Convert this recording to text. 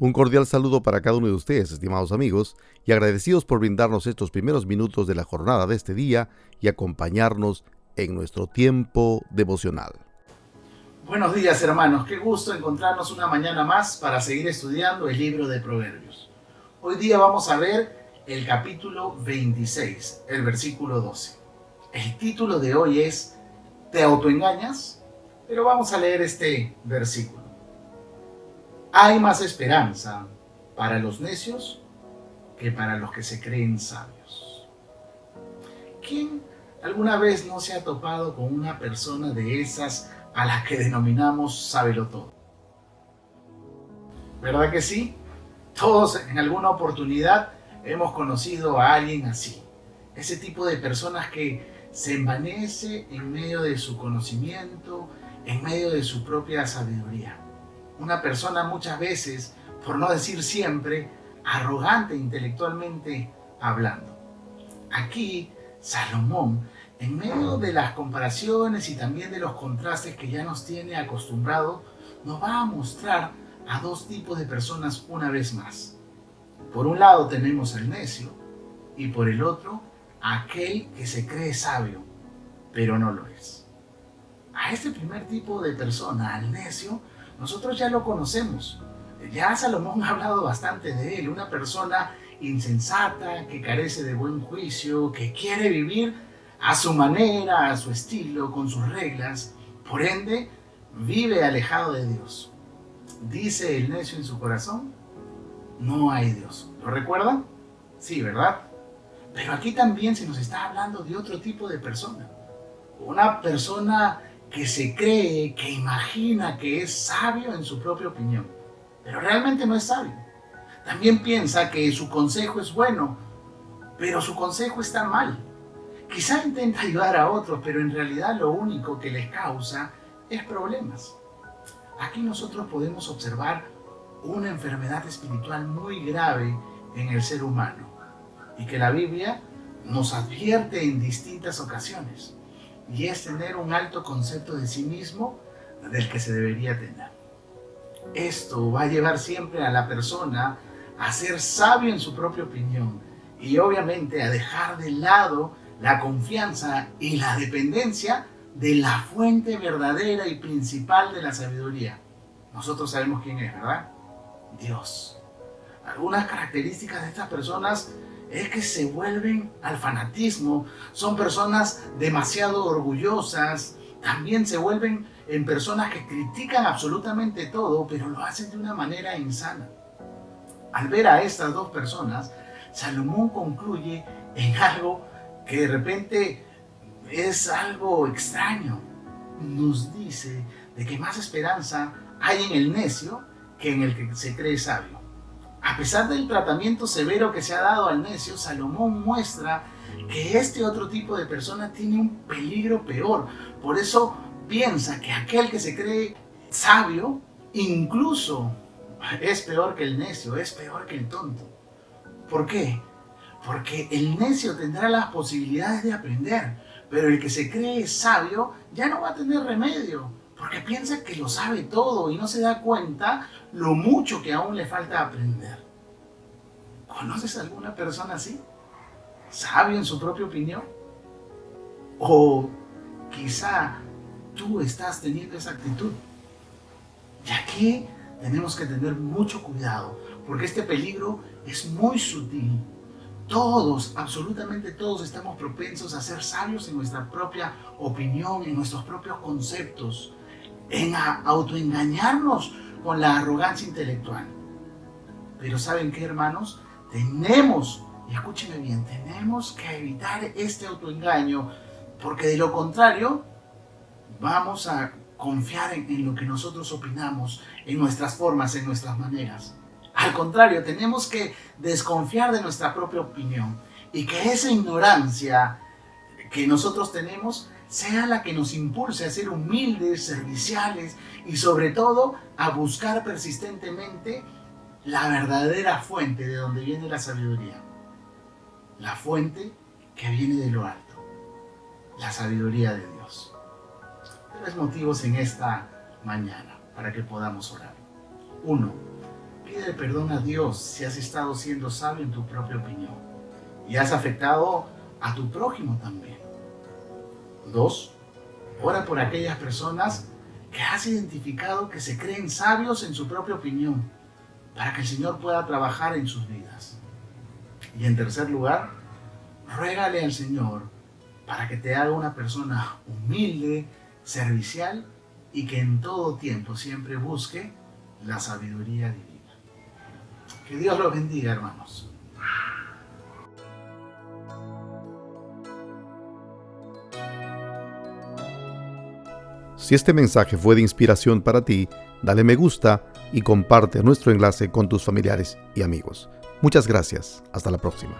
Un cordial saludo para cada uno de ustedes, estimados amigos, y agradecidos por brindarnos estos primeros minutos de la jornada de este día y acompañarnos en nuestro tiempo devocional. Buenos días, hermanos, qué gusto encontrarnos una mañana más para seguir estudiando el libro de Proverbios. Hoy día vamos a ver el capítulo 26, el versículo 12. El título de hoy es ¿Te autoengañas? Pero vamos a leer este versículo. Hay más esperanza para los necios que para los que se creen sabios. ¿Quién alguna vez no se ha topado con una persona de esas a las que denominamos sábelotodo? ¿Verdad que sí? Todos en alguna oportunidad hemos conocido a alguien así. Ese tipo de personas que se envanece en medio de su conocimiento, en medio de su propia sabiduría. Una persona muchas veces, por no decir siempre, arrogante intelectualmente hablando. Aquí, Salomón, en medio de las comparaciones y también de los contrastes que ya nos tiene acostumbrado, nos va a mostrar a dos tipos de personas una vez más. Por un lado tenemos al necio y por el otro aquel que se cree sabio, pero no lo es. A este primer tipo de persona, al necio, nosotros ya lo conocemos. Ya Salomón ha hablado bastante de él, una persona insensata, que carece de buen juicio, que quiere vivir a su manera, a su estilo, con sus reglas. Por ende, vive alejado de Dios. Dice el necio en su corazón, no hay Dios. ¿Lo recuerdan? Sí, ¿verdad? Pero aquí también se nos está hablando de otro tipo de persona. Una persona que se cree, que imagina que es sabio en su propia opinión, pero realmente no es sabio. También piensa que su consejo es bueno, pero su consejo está mal. Quizá intenta ayudar a otros, pero en realidad lo único que les causa es problemas. Aquí nosotros podemos observar una enfermedad espiritual muy grave en el ser humano y que la Biblia nos advierte en distintas ocasiones, y es tener un alto concepto de sí mismo del que se debería tener. Esto va a llevar siempre a la persona a ser sabio en su propia opinión y obviamente a dejar de lado la confianza y la dependencia de la fuente verdadera y principal de la sabiduría. Nosotros sabemos quién es, ¿verdad? Dios. Algunas características de estas personas es que se vuelven al fanatismo, son personas demasiado orgullosas, también se vuelven en personas que critican absolutamente todo, pero lo hacen de una manera insana. Al ver a estas dos personas, Salomón concluye en algo que de repente es algo extraño. Nos dice de que más esperanza hay en el necio que en el que se cree sabio. A pesar del tratamiento severo que se ha dado al necio, Salomón muestra que este otro tipo de persona tiene un peligro peor. Por eso piensa que aquel que se cree sabio incluso es peor que el necio, es peor que el tonto. ¿Por qué? Porque el necio tendrá las posibilidades de aprender, pero el que se cree sabio ya no va a tener remedio, porque piensa que lo sabe todo y no se da cuenta lo mucho que aún le falta aprender. ¿Conoces a alguna persona así? ¿Sabio en su propia opinión? O quizá tú estás teniendo esa actitud. Y aquí tenemos que tener mucho cuidado, porque este peligro es muy sutil. Todos, absolutamente todos, estamos propensos a ser sabios en nuestra propia opinión, en nuestros propios conceptos, en autoengañarnos con la arrogancia intelectual. Pero ¿saben qué, hermanos? Tenemos, y escúchenme bien, tenemos que evitar este autoengaño, porque de lo contrario vamos a confiar en lo que nosotros opinamos, en nuestras formas, en nuestras maneras. Al contrario, tenemos que desconfiar de nuestra propia opinión y que esa ignorancia que nosotros tenemos sea la que nos impulse a ser humildes, serviciales y sobre todo a buscar persistentemente la verdadera fuente de donde viene la sabiduría. La fuente que viene de lo alto, la sabiduría de Dios. 3 motivos en esta mañana para que podamos orar. 1. Pide perdón a Dios si has estado siendo sabio en tu propia opinión y has afectado a tu prójimo también. 2. Ora por aquellas personas que has identificado que se creen sabios en su propia opinión, para que el Señor pueda trabajar en sus vidas. Y en tercer lugar, ruégale al Señor para que te haga una persona humilde, servicial y que en todo tiempo siempre busque la sabiduría divina. Que Dios los bendiga, hermanos. Si este mensaje fue de inspiración para ti, dale me gusta y comparte nuestro enlace con tus familiares y amigos. Muchas gracias. Hasta la próxima.